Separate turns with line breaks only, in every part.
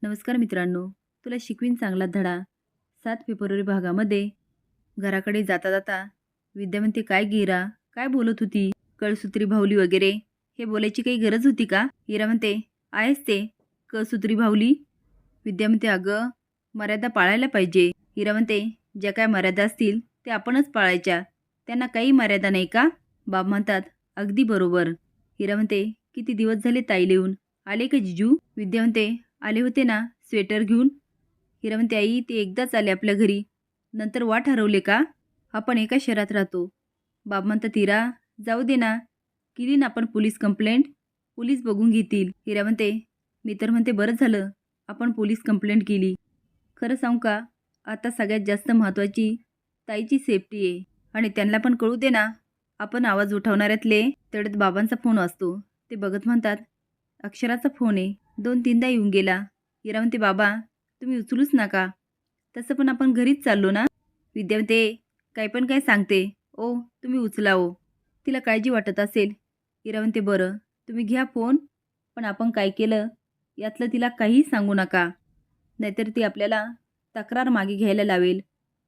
नमस्कार मित्रांनो, तुला शिकवीन चांगला धडा 7 फेब्रुवारी भागामध्ये घराकडे जाता जाता विद्या म्हणते, काय गे इरा, काय बोलत होती? कळसूत्री भावली वगैरे हे बोलायची काही गरज होती का? इरा म्हणते, आहेच ते कळसूत्री भावली. विद्या म्हणते, अगं मर्यादा पाळायला पाहिजे. इरा म्हणते, ज्या काय मर्यादा असतील ते आपणच पाळायच्या, त्यांना काही मर्यादा नाही का? बाब म्हणतात, अगदी बरोबर. इरा म्हणते, किती दिवस झाले ताई येऊन, आले का जिजू? विद्या म्हणते, आले होते ना स्वेटर घेऊन. हिरा म्हणते, आई ते एकदाच आले आपल्या घरी, नंतर वाट हरवले का? आपण एका शहरात राहतो. बाब म्हणतात, हिरा जाऊ दे ना, केली ना आपण पोलीस कंप्लेंट, पोलीस बघून घेतील. हिरा म्हणते, मी तर म्हणते बरं झालं आपण पोलीस कंप्लेंट केली. खरं सांगू का, आता सगळ्यात जास्त महत्त्वाची ताईची सेफ्टी आहे. आणि त्यांना पण कळू दे ना, आपण आवाज उठवणाऱ्यातले. तेवढ्यात बाबांचा फोन असतो. ते बघत म्हणतात, अक्षराचा फोन आहे, 2-3दा येऊन गेला. हिरा म्हणते, बाबा तुम्ही उचलूच नका, तसं पण आपण घरीच चाललो ना. विद्या म्हणते, काय पण काय सांगते, ओ तुम्ही उचला ओ, तिला काळजी वाटत असेल. हिरा म्हणते, बरं तुम्ही घ्या फोन, पण आपण काय केलं यातलं तिला काहीही सांगू नका, नाहीतर ती आपल्याला तक्रार मागे घ्यायला लावेल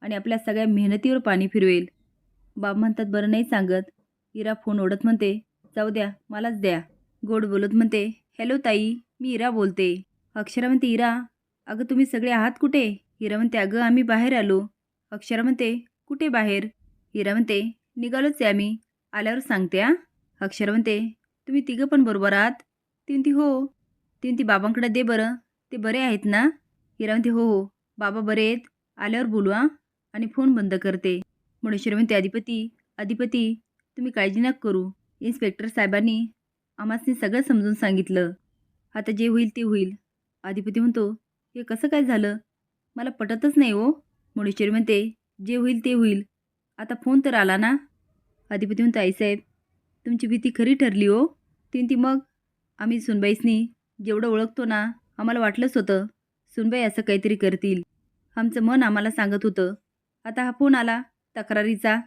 आणि आपल्या सगळ्या मेहनतीवर पाणी फिरवेल. बाब म्हणतात, बरं नाही सांगत. हिरा फोन ओढत म्हणते, जाऊ द्या मलाच द्या. गोड बोलत म्हणते, हॅलो ताई, मी इरा बोलते. अक्षरा म्हणते, इरा अगं तुम्ही सगळे आहात कुठे? हिरा म्हणते, अगं आम्ही बाहेर आलो. अक्षरा म्हणते, कुठे बाहेर? हिरा म्हणते, निघालोच आहे आम्ही, आल्यावर सांगते आ. अक्षरा म्हणते, तुम्ही तिघं पण बरोबर आहात? ती म्हणती, हो. ती म्हणती, बाबांकडे दे बरं, ते बरे आहेत ना? हिरा म्हणते, हो हो बाबा बरे आहेत, आल्यावर बोलू आ. आणि फोन बंद करते. मनुष्य म्हणते, अधिपती अधिपती तुम्ही काळजी नका करू, इन्स्पेक्टर साहेबांनी आम्हासनी सगळं समजून सांगितलं, आता जे होईल ते होईल. अधिपती म्हणतो, हे कसं काय झालं, मला पटतच नाही हो. मुनेश्वरी म्हणते, जे होईल ते होईल, आता फोन तर आला ना. अधिपती म्हणतो, आईसाहेब तुमची भीती खरी ठरली हो. ती मग आम्ही सुनबाईसनी जेवढं ओळखतो ना, आम्हाला वाटलंच होतं सुनबाई असं काहीतरी करतील, आमचं मन आम्हाला सांगत होतं. आता हा फोन आला तक्रारीचा,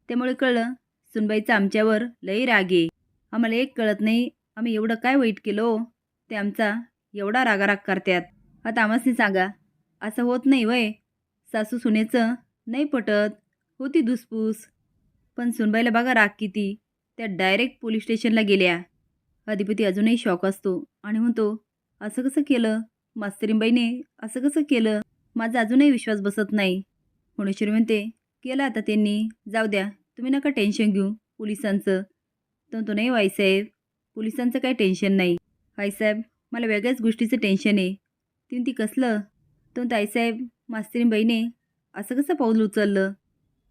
त्यामुळे कळलं सुनबाईचा आमच्यावर लई राग आहे. आम्हाला एक कळत नाही आम्ही एवढं काय वाईट केलं हो, ते आमचा एवढा रागाराग करतात. आता आम्हासनी सांगा, असं होत नाही वय, सासू सुनेचं नाही पटत, होती धुसपूस, पण सुनबाईला बघा राग किती, त्या डायरेक्ट पोलीस स्टेशनला गेल्या. अधिपती अजूनही शॉक असतो आणि म्हणतो, असं कसं केलं मास्तरींबाईने, असं कसं केलं, माझा अजूनही विश्वास बसत नाही. मुनेश्वरी म्हणते, केलं आता त्यांनी, जाऊ द्या तुम्ही नका टेन्शन घेऊ पोलिसांचं. तो नाही आईसाहेब, पोलिसांचं काही टेन्शन नाही. आईसाहेब मला वेगळ्याच गोष्टीचं टेन्शन आहे. ती कसलं? तो आईसाहेब मास्तरींबाईने असं कसं पाऊल उचललं,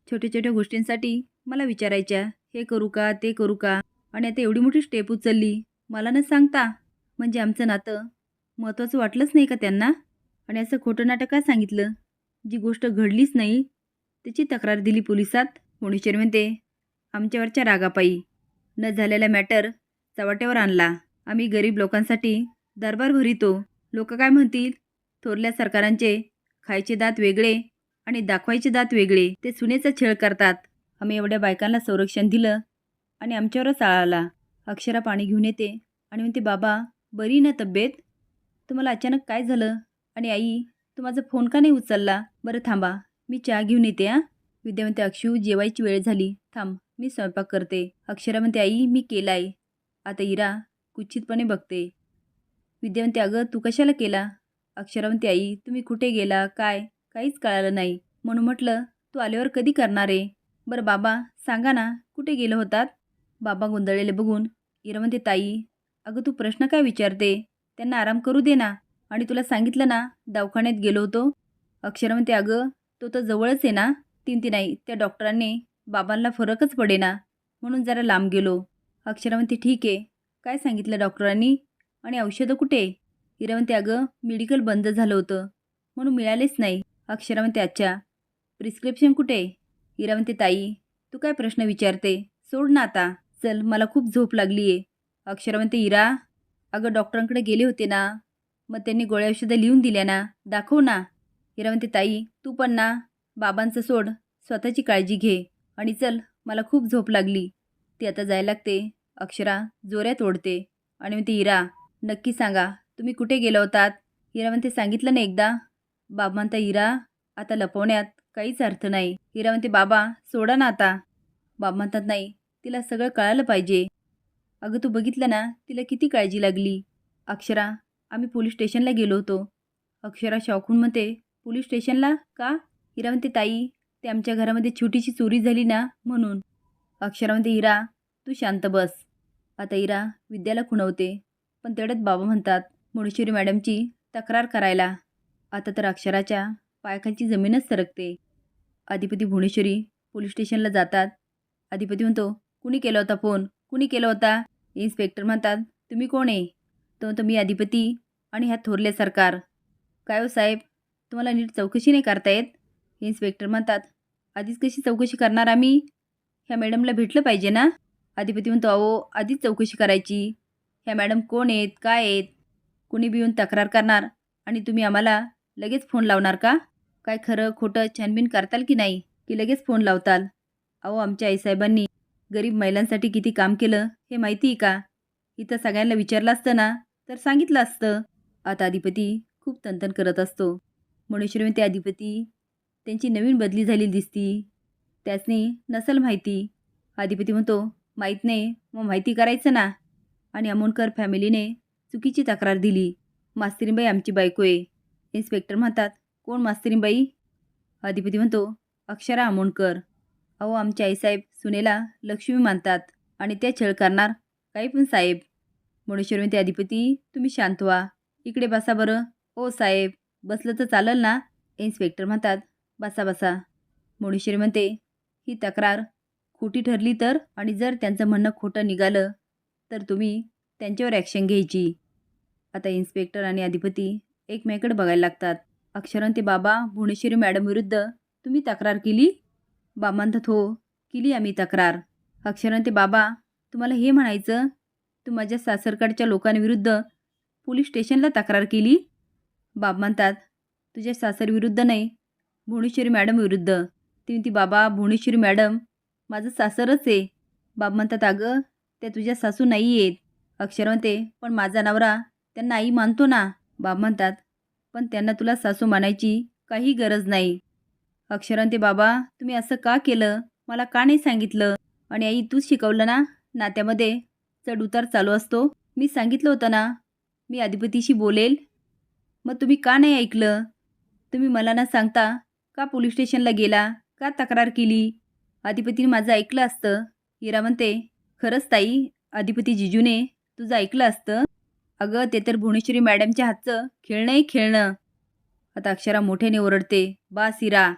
छोट्या छोट्या गोष्टींसाठी मला विचारायच्या, हे करू का ते करू का, आणि आता एवढी मोठी स्टेप उचलली मला न सांगता. म्हणजे आमचं नातं महत्त्वाचं वाटलंच नाही का त्यांना? आणि असं खोटं नाटक का सांगितलं, जी गोष्ट घडलीच नाही त्याची तक्रार दिली पोलिसात. मुनेश्वरी म्हणते, आमच्यावरच्या रागापायी न झालेला मॅटर चव्हाट्यावर आणला. आम्ही गरीब लोकांसाठी दरबार भरितो, लोक काय म्हणतील, थोरल्या सरकारांचे खायचे दात वेगळे आणि दाखवायचे दात वेगळे, ते सुनेचा छळ करतात. आम्ही एवढ्या बायकांना संरक्षण दिलं आणि आमच्यावरच आळा आला. अक्षरा पाणी घेऊन येते आणि म्हणते, बाबा बरी ना तब्येत? तुम्हाला अचानक काय झालं? आणि आई तू माझा फोन का नाही उचलला? बरं थांबा मी चहा घेऊन येते आ. विद्या म्हणते, अक्षू जेवायची वेळ झाली, थांब मी स्वयंपाक करते. अक्षरा म्हणते, आई मी केलाय. आता इरा कुचितपणे बघते. विद्या म्हणते, अगं तू कशाला केला? अक्षरा म्हणते, आई तुम्ही कुठे गेला काय, काहीच कळालं नाही, म्हणून म्हटलं तू आल्यावर कधी करणार आहे. बरं बाबा सांगा ना, कुठे गेलं होतात? बाबा गोंधळलेले बघून इरा म्हणते, ताई अगं तू प्रश्न काय विचारते, त्यांना आराम करू दे ना. आणि तुला सांगितलं ना दवाखान्यात गेलो होतो. अक्षरा म्हणते, अगं तो तर जवळच आहे ना. ती नाही, त्या डॉक्टरांनी बाबांना फरकच पडेना म्हणून जरा लांब गेलो. अक्षरा म्हणते, ठीक आहे, काय सांगितलं डॉक्टरांनी आणि औषधं कुठे? हिरा म्हणते, अगं मेडिकल बंद झालं होतं म्हणून मिळालेच नाही. अक्षरा म्हणते, अच्छा, प्रिस्क्रिप्शन कुठे? हिरा म्हणते, ताई तू काय प्रश्न विचारते, सोड ना आता, चल मला खूप झोप लागली आहे. अक्षरा म्हणते, हिरा अगं डॉक्टरांकडे गेले होते ना, मग त्यांनी गोळ्या औषधं लिहून दिल्या ना, दाखव ना. हिरा म्हणते, ताई तू पण ना, बाबांचं सोड, स्वतःची काळजी घे आणि चल मला खूप झोप लागली. ती आता जायला लागते. अक्षरा जोऱ्यात ओढते आणि म्हणते, हिरा नक्की सांगा तुम्ही कुठे गेला होतात? हिरा म्हणते सांगितलं ना एकदा. बाबा म्हणता हिरा आता लपवण्यात काहीच अर्थ नाही. हिरा म्हणते बाबा सोडा ना आता. बाबा म्हणतात नाही तिला सगळं कळालं पाहिजे. अगं तू बघितलं ना तिला किती काळजी लागली. अक्षरा आम्ही पोलीस स्टेशनला गेलो होतो. अक्षरा शॉकून म्हणते पोलीस स्टेशनला का? हिरा म्हणते ताई ते आमच्या घरामध्ये छोटीशी चोरी झाली ना म्हणून. अक्षरा म्हणते हिरा तू शांत बस. आता हिरा विद्याला खुणवते. पण तेवढ्यात बाबा म्हणतात मुळेश्वरी मॅडमची तक्रार करायला. आता तर अक्षराच्या पायाखालची जमीनच सरकते. अधिपती भुवनेश्वरी पोलीस स्टेशनला जातात. अधिपती म्हणतो कुणी केला होता फोन? कुणी केला होता? इन्स्पेक्टर म्हणतात तुम्ही कोण आहे? तो म्हणतो मी अधिपती आणि ह्या थोरले सरकार. काय हो साहेब तुम्हाला नीट चौकशी नाही करता येत? इन्स्पेक्टर म्हणतात आधीच कशी चौकशी करणार आम्ही? ह्या मॅडमला भेटलं पाहिजे ना. अधिपती म्हणतो अहो आधीच चौकशी करायची. ह्या मॅडम कोण आहेत काय आहेत? कुणी बी येऊन तक्रार करणार आणि तुम्ही आम्हाला लगेच फोन लावणार का? काय खरं खोटं छानबीन करताल की नाही की लगेच फोन लावताल? अहो आमच्या आईसाहेबांनी गरीब महिलांसाठी किती काम केलं हे माहिती आहे का? इथं सगळ्यांना विचारलं असतं ना तर सांगितलं असतं. आता अधिपती खूप तनतन करत असतो. मुळेश्वरी म्हणते अधिपती त्यांची नवीन बदली झालेली दिसती. त्यासनी नसल माहिती. अधिपती म्हणतो माहीत नाही मग माहिती करायचं ना. आणि अमोणकर फॅमिलीने चुकीची तक्रार दिली. मास्तरीबाई आमची बायको आहे. इन्स्पेक्टर म्हणतात कोण मास्तरीबाई? अधिपती म्हणतो अक्षरा अमोणकर. अहो आमच्या आईसाहेब सुनेला लक्ष्मी मानतात आणि त्या छळ करणार काही पण साहेब. मुळेश्वरी म्हणते अधिपती तुम्ही शांत व्हा. इकडे बसा बरं. ओ साहेब बसलं तर चालेल ना? इन्स्पेक्टर म्हणतात बसा बसा. मुळेश्वरी म्हणते ही तक्रार खोटी ठरली तर? आणि जर त्यांचं म्हणणं खोटं निघालं तर तुम्ही त्यांच्यावर ॲक्शन घ्यायची. आता इन्स्पेक्टर आणि अधिपती एकमेकाकडे बघायला लागतात. अक्षरा म्हणते बाबा भुवनेश्वरी मॅडम विरुद्ध तुम्ही तक्रार केली? बाबा म्हणतात हो केली आम्ही तक्रार. अक्षरा म्हणते बाबा तुम्हाला हे म्हणायचं तू माझ्या सासरकडच्या लोकांविरुद्ध पोलीस स्टेशनला तक्रार केली? बाबा म्हणतात तुझ्या सासरविरुद्ध नाही भुवनेश्वरी मॅडम विरुद्ध. ती म्हणती बाबा भुवनेश्वरी मॅडम माझं सासरच आहे. बाबा म्हणतात अगं त्या तुझ्या सासू नाही आहेत. अक्षरा म्हणते पण माझा नवरा त्यांना आई मानतो ना. बाबा म्हणतात पण त्यांना तुला सासू मानायची काही गरज नाही. अक्षरा म्हणते बाबा तुम्ही असं का केलं? मला का नाही सांगितलं? आणि आई तूच शिकवलं ना नात्यामध्ये चढ उतार चालू असतो. मी सांगितलं होतं ना मी अधिपतीशी बोलेल. मग तुम्ही का नाही ऐकलं? तुम्ही मला न सांगता का पोलीस स्टेशनला गेला? का तक्रार केली? अधिपतीने माझं ऐकलं असतं. हिरा म्हणते खरंच ताई अधिपती जिजूने तुझं ऐकलं असतं. अगं ते तर भुवनेश्वरी मॅडमच्या हातचं खेळणंही खेळणं. आता अक्षरा मोठ्याने ओरडते बास हिरा.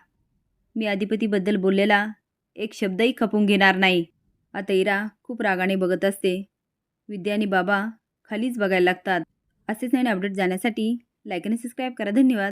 मी अधिपतीबद्दल बोललेला एक शब्दही खपून घेणार नाही. आता हिरा खूप रागाने बघत असते. विद्या आणि बाबा खालीच बघायला लागतात. असेच नवीन अपडेट जाण्यासाठी लाईक आणि सबस्क्राईब करा. धन्यवाद.